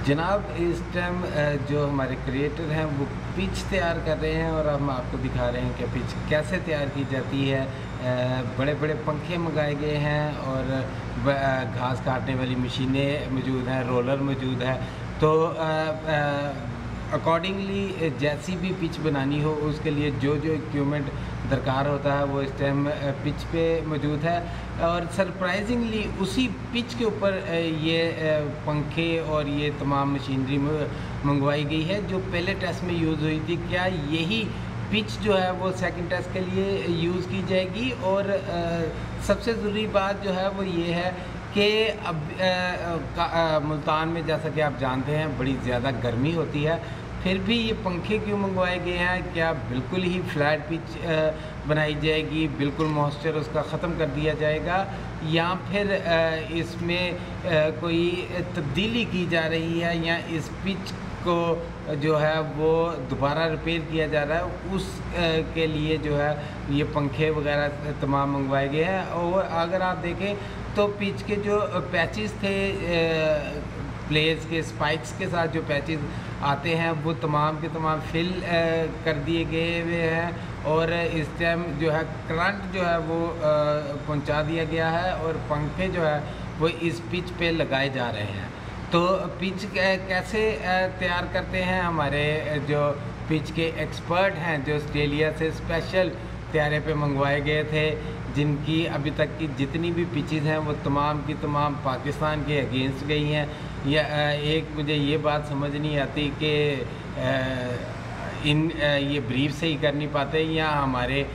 जनाब इस टाइम जो हमारे क्रिएटर हैं वो पिच तैयार कर रहे हैं और हम आपको दिखा रहे हैं कि पिच कैसे तैयार की जाती है। बड़े बड़े पंखे मंगाए गए हैं और घास काटने वाली मशीनें मौजूद हैं, रोलर मौजूद है। तो अकॉर्डिंगली जैसी भी पिच बनानी हो उसके लिए जो जो इक्विपमेंट दरकार होता है वो इस टाइम पिच पे मौजूद है। और सरप्राइजिंगली उसी पिच के ऊपर ये पंखे और ये तमाम मशीनरी मंगवाई गई है जो पहले टेस्ट में यूज़ हुई थी। क्या यही पिच जो है वो सेकंड टेस्ट के लिए यूज़ की जाएगी? और सबसे ज़रूरी बात जो है वो ये है कि अब मुल्तान में जैसा कि आप जानते हैं बड़ी ज़्यादा गर्मी होती है, फिर भी ये पंखे क्यों मंगवाए गए हैं? क्या बिल्कुल ही फ्लैट पिच बनाई जाएगी, बिल्कुल मॉइस्चर उसका ख़त्म कर दिया जाएगा, या फिर इसमें कोई तब्दीली की जा रही है, या इस पिच को जो है वो दोबारा रिपेयर किया जा रहा है, उस के लिए जो है ये पंखे वगैरह तमाम मंगवाए गए हैं। और अगर आप देखें तो पिच के जो पैचेस थे, प्लेयर्स के स्पाइक्स के साथ जो पैचेस आते हैं वो तमाम के तमाम फिल कर दिए गए हुए हैं और इस टाइम जो है करंट जो है वो पहुंचा दिया गया है और पंखे जो है वो इस पिच पे लगाए जा रहे हैं। तो पिच कैसे तैयार करते हैं? हमारे जो पिच के एक्सपर्ट हैं जो ऑस्ट्रेलिया से स्पेशल तैयारे पे मंगवाए गए थे, जिनकी अभी तक की जितनी भी पिचेस हैं वो तमाम की तमाम पाकिस्तान के अगेंस्ट गई हैं। या एक मुझे ये बात समझ नहीं आती कि ये ब्रीफ से ही कर नहीं पाते, या हमारे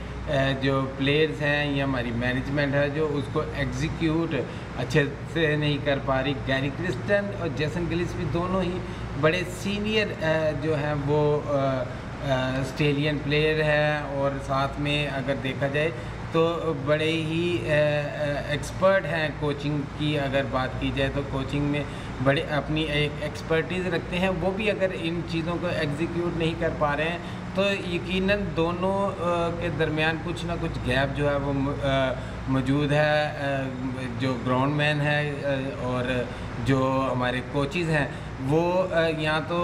जो प्लेयर्स हैं या हमारी मैनेजमेंट है जो उसको एग्जीक्यूट अच्छे से नहीं कर पा रही। गैरी क्रिस्टन और जेसन गिलिस भी दोनों ही बड़े सीनियर जो हैं वो ऑस्ट्रेलियन प्लेयर हैं और साथ में अगर देखा जाए तो बड़े ही एक्सपर्ट हैं कोचिंग की। अगर बात की जाए तो कोचिंग में बड़े अपनी एक एक्सपर्टीज़ रखते हैं, वो भी अगर इन चीज़ों को एग्जीक्यूट नहीं कर पा रहे हैं तो यकीनन दोनों के दरमियान कुछ ना कुछ गैप जो है वो मौजूद है। जो ग्राउंड मैन है और जो हमारे कोचेज़ हैं वो या तो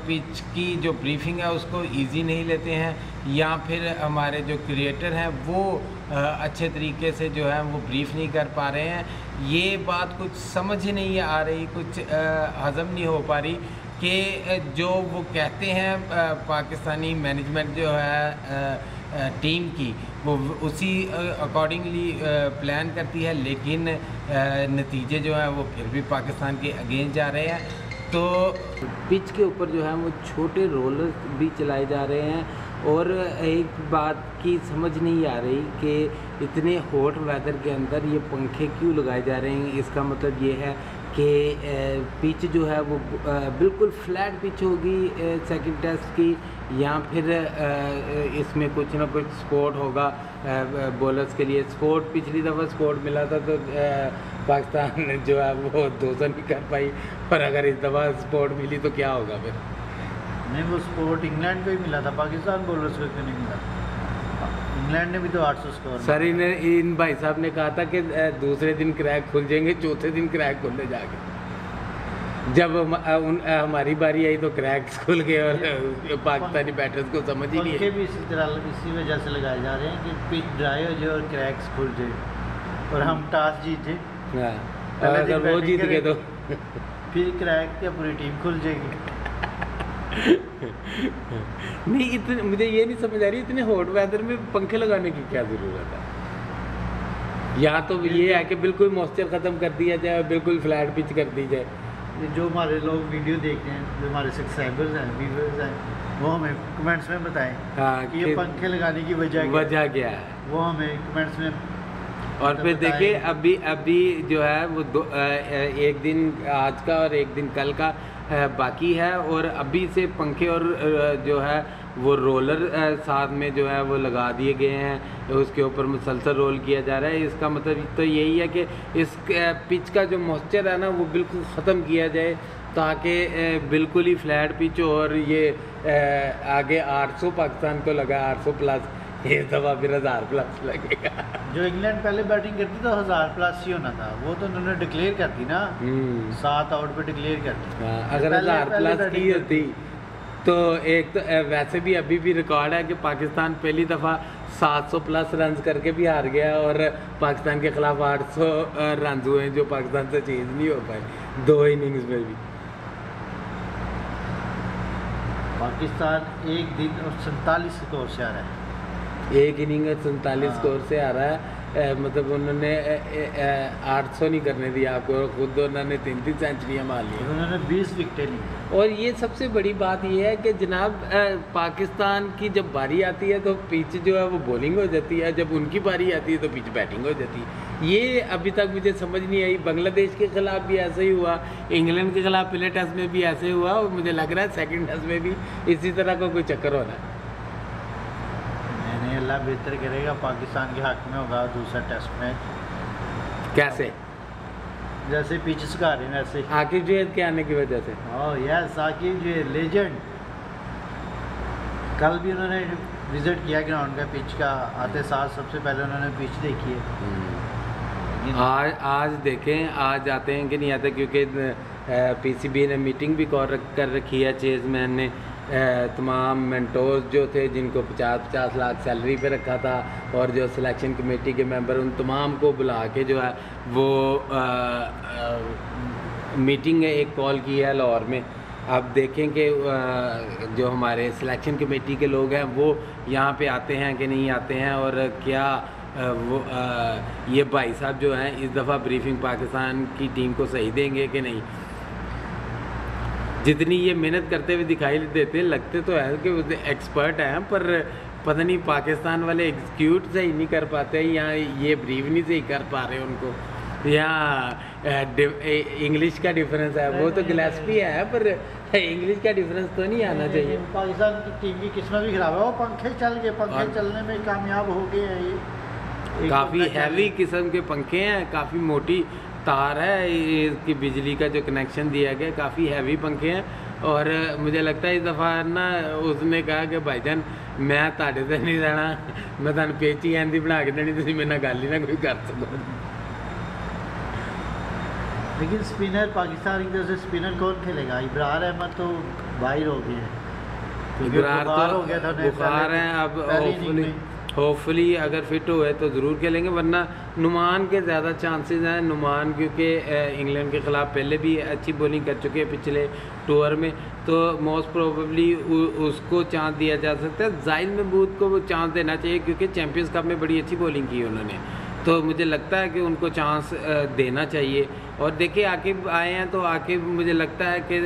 पिच की जो ब्रीफिंग है उसको इजी नहीं लेते हैं, या फिर हमारे जो क्रिएटर हैं वो अच्छे तरीके से जो है वो ब्रीफ नहीं कर पा रहे हैं। ये बात कुछ समझ ही नहीं आ रही, कुछ हज़म नहीं हो पा रही कि जो वो कहते हैं पाकिस्तानी मैनेजमेंट जो है टीम की वो उसी अकॉर्डिंगली प्लान करती है, लेकिन नतीजे जो हैं वो फिर भी पाकिस्तान के अगेंस्ट जा रहे हैं। तो पिच के ऊपर जो है वो छोटे रोलर भी चलाए जा रहे हैं और एक बात की समझ नहीं आ रही कि इतने हॉट वेदर के अंदर ये पंखे क्यों लगाए जा रहे हैं। इसका मतलब ये है कि पिच जो है वो बिल्कुल फ्लैट पिच होगी सेकंड टेस्ट की, या फिर इसमें कुछ ना कुछ स्पोर्ट होगा बॉलर्स के लिए। स्पोर्ट पिछली दफ़ा स्पोर्ट मिला था तो पाकिस्तान जो है वो 200 नहीं कर पाई, और अगर इस दफ़ा स्पोर्ट मिली तो क्या होगा फिर? नहीं, वो स्पोर्ट इंग्लैंड को ही मिला था, पाकिस्तान बॉलर्स को क्यों नहीं मिला? इंग्लैंड ने भी तो 800 स्कोर। सर इन भाई साहब ने कहा था कि दूसरे दिन क्रैक खुल जाएंगे, चौथे दिन क्रैक खुलने जाके जब हमारी बारी आई तो क्रैक्स खुल गए और पाकिस्तानी बैटर्स को समझ ही नहीं है। भी इसी तरह इसी वजह से लगाए जा रहे हैं कि पिच ड्राई हो जाए और क्रैक्स खुल जाए और हम टॉस जीते। हाँ, अगर वो जीत गए तो फिर क्रैक क्या पूरी टीम खुल जाएगी। नहीं, इतने मुझे ये नहीं समझ आ रही इतने हॉट वेदर में पंखे लगाने की क्या ज़रूरत है। या तो ये है कि बिल्कुल मॉइस्चर ख़त्म कर दिया जाए और बिल्कुल फ्लैट पिच कर दी जाए। जो हमारे लोग वीडियो देखते हैं, जो हमारे सब्सक्राइबर्स हैं, व्यूअर्स हैं, वो हमें कमेंट्स में बताएं हाँ, कि ये पंखे लगाने की वजह क्या है, वो हमें कमेंट्स में। और फिर देखिए अभी जो है वो एक दिन आज का और एक दिन कल का बाकी है, और अभी से पंखे और जो है वो रोलर साथ में जो है वो लगा दिए गए हैं, उसके ऊपर मुसलसल रोल किया जा रहा है। इसका मतलब तो यही है कि इस पिच का जो मॉइस्चर है ना वो बिल्कुल ख़त्म किया जाए ताकि बिल्कुल ही फ्लैट पिच हो। और ये आगे 800 पाकिस्तान को लगा, 800 प्लस, ये दफ़ा फिर 1000 प्लस लगेगा। जो इंग्लैंड पहले बैटिंग करती तो 1000+ ही होना था, वो तो उन्होंने डिक्लेयर कर दी ना, 7 आउट पे डिक्लेयर कर दी। अगर 1000+ की होती तो एक तो वैसे भी अभी भी रिकॉर्ड है कि पाकिस्तान पहली दफ़ा 700+ रन करके भी हार गया और पाकिस्तान के खिलाफ 800 रन हुए जो पाकिस्तान से चेंज नहीं हो पाए 2 इनिंग्स में भी। पाकिस्तान एक दिन और 47 स्कोर से आ रहा है, एक इनिंग 47 स्कोर से आ रहा है। मतलब उन्होंने 800 नहीं करने दिया आपको, खुद उन्होंने 33 सेंचुरियाँ मार ली, उन्होंने 20 विकेटें ली। और ये सबसे बड़ी बात ये है कि जनाब पाकिस्तान की जब बारी आती है तो पिच जो है वो बॉलिंग हो जाती है, जब उनकी बारी आती है तो पिच बैटिंग हो जाती है। ये अभी तक मुझे समझ नहीं आई। बांग्लादेश के खिलाफ भी ऐसे ही हुआ, इंग्लैंड के खिलाफ पहले टेस्ट में भी ऐसे हुआ और मुझे लग रहा है सेकंड टेस्ट में भी इसी तरह का कोई चक्कर हो रहा है। अल्लाह बेहतर करेगा, पाकिस्तान के हक में होगा दूसरा टेस्ट मैच। कैसे? जैसे पिच सुखा रहे हैं वैसे। आकिब जैद के आने की वजह से। Oh yes, Aqib Zaid legend. कल भी उन्होंने विजिट किया ग्राउंड का, पिच का आते साथ सबसे पहले उन्होंने पिच देखी है। आज देखें आज आते हैं कि नहीं आते, क्योंकि पीसीबी ने मीटिंग भी कर रखी है, चेयरमैन ने तमाम मेंटोर्स जो थे जिनको 50-50 लाख सैलरी पे रखा था और जो सिलेक्शन कमेटी के मेंबर, उन तमाम को बुला के जो है वो मीटिंग एक कॉल की है लाहौर में। अब देखें कि जो हमारे सिलेक्शन कमेटी के लोग हैं वो यहाँ पे आते हैं कि नहीं आते हैं, और क्या वो ये भाई साहब जो हैं इस दफ़ा ब्रीफिंग पाकिस्तान की टीम को सही देंगे कि नहीं। जितनी ये मेहनत करते हुए दिखाई देते लगते तो है कि वो एक्सपर्ट हैं, पर पता नहीं पाकिस्तान वाले एग्जीक्यूट सही नहीं कर पाते या ये ब्रीफ नहीं सही कर पा रहे उनको, या इंग्लिश का डिफरेंस है। वो तो गिलेस्पी है पर इंग्लिश का डिफरेंस तो नहीं आना चाहिए। पाकिस्तान की टीम की किस्मत भी खराब है, वो पंखे चल गए, पंखे चलने में कामयाब हो गए हैं। ये काफ़ी हैवी किस्म के पंखे हैं, काफ़ी मोटी तार है, इसकी बिजली का जो कनेक्शन दिया गया काफ़ी हैवी पंखे हैं। और मुझे लगता है इस दफ़ा ना उसने कहा कि भाईजान मैं ताड़े से नहीं रहना, मैं तुम पेची आंदी बना के देनी, तुम मेरे गल ही ना कोई कर सको। लेकिन स्पिनर पाकिस्तान की तरफ से स्पिनर कौन खेलेगा? इब्रार अहमद तो बाहर हो गए हैं, इब्रार तो हो गया था, बुखार हैं। अब होपफुली अगर फिट हुए तो ज़रूर खेलेंगे, वरना नुमान के ज़्यादा चांसेस हैं। नुमान क्योंकि इंग्लैंड के ख़िलाफ़ पहले भी अच्छी बॉलिंग कर चुके हैं पिछले टूर में, तो मोस्ट प्रोबेबली उसको चांस दिया जा सकता है। जाहिद महमूद को वो चांस देना चाहिए क्योंकि चैम्पियंस कप में बड़ी अच्छी बॉलिंग की उन्होंने, तो मुझे लगता है कि उनको चांस देना चाहिए। और देखिए आकिब आए हैं तो आकिब मुझे लगता है कि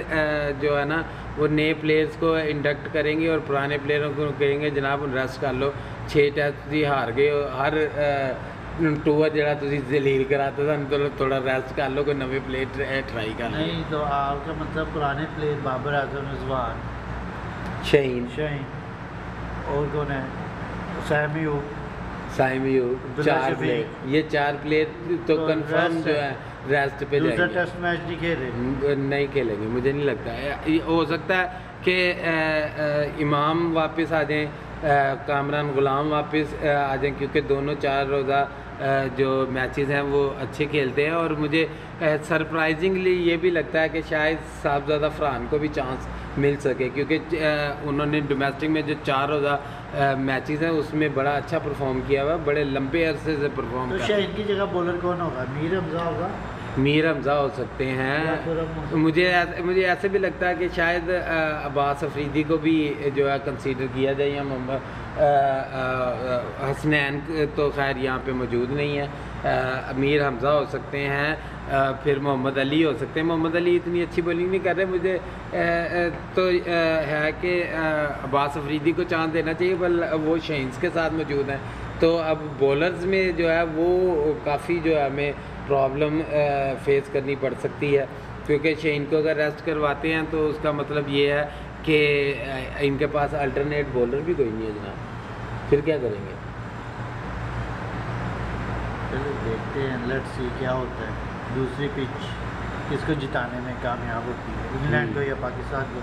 जो है ना वो नए प्लेयर्स को इंडक्ट करेंगे और पुराने प्लेयरों को कहेंगे जनाब रेस्ट कर लो, 6 टेस्ट तुम हार गए, हर टूर जरा जलील कराते तो थोड़ा रेस्ट कर लो, कोई नवे प्लेयर ट्राई कर लो। नहीं तो आपका मतलब पुराने प्लेयर बाबर आजम, रिजवान, शाहीन और कौन है, साइमी, 4 प्लेयर, ये 4 प्लेयर तो कंफर्म जो है रेस्ट पे जाएंगे। दूसरा टेस्ट मैच नहीं खेल रहे, नहीं खेलेंगे, मुझे नहीं लगता है। हो सकता है कि इमाम वापस आ जाएं, कामरान गुलाम वापस आ जाएं, क्योंकि दोनों 4 रोज़ा जो मैचेस हैं वो अच्छे खेलते हैं। और मुझे सरप्राइजिंगली ये भी लगता है कि शायद साहबजादा फरहान को भी चांस मिल सके, क्योंकि उन्होंने डोमेस्टिक में जो 4 रोज़ा मैचेस हैं उसमें बड़ा अच्छा परफॉर्म किया हुआ, बड़े लंबे अरसे से परफॉर्म तो किया। शायद इनकी जगह बॉलर कौन होगा? मीर हमजा होगा, मीर हमजा हो सकते हैं। मुझे ऐसे भी लगता है कि शायद अब्बास अफरीदी को भी जो है कंसीडर किया जाए, या मोहम्मद हसनैन तो खैर यहाँ पे मौजूद नहीं है, मीर हमजा हो सकते हैं, फिर मोहम्मद अली हो सकते हैं। मोहम्मद अली इतनी अच्छी बॉलिंग नहीं कर रहे, मुझे तो है कि अब्बास अफरीदी को चांस देना चाहिए, बल वो शाहीन्स के साथ मौजूद हैं। तो अब बॉलर्स में जो है वो काफ़ी जो है हमें प्रॉब्लम फेस करनी पड़ सकती है, क्योंकि शाहीन को अगर रेस्ट करवाते हैं तो उसका मतलब ये है कि इनके पास अल्टरनेट बॉलर भी कोई नहीं है जनाब, फिर क्या करेंगे? चलो देखते हैं, लेट्स सी क्या होता है। दूसरी पिच किसको जिताने में कामयाब होती है, इंग्लैंड को या पाकिस्तान को?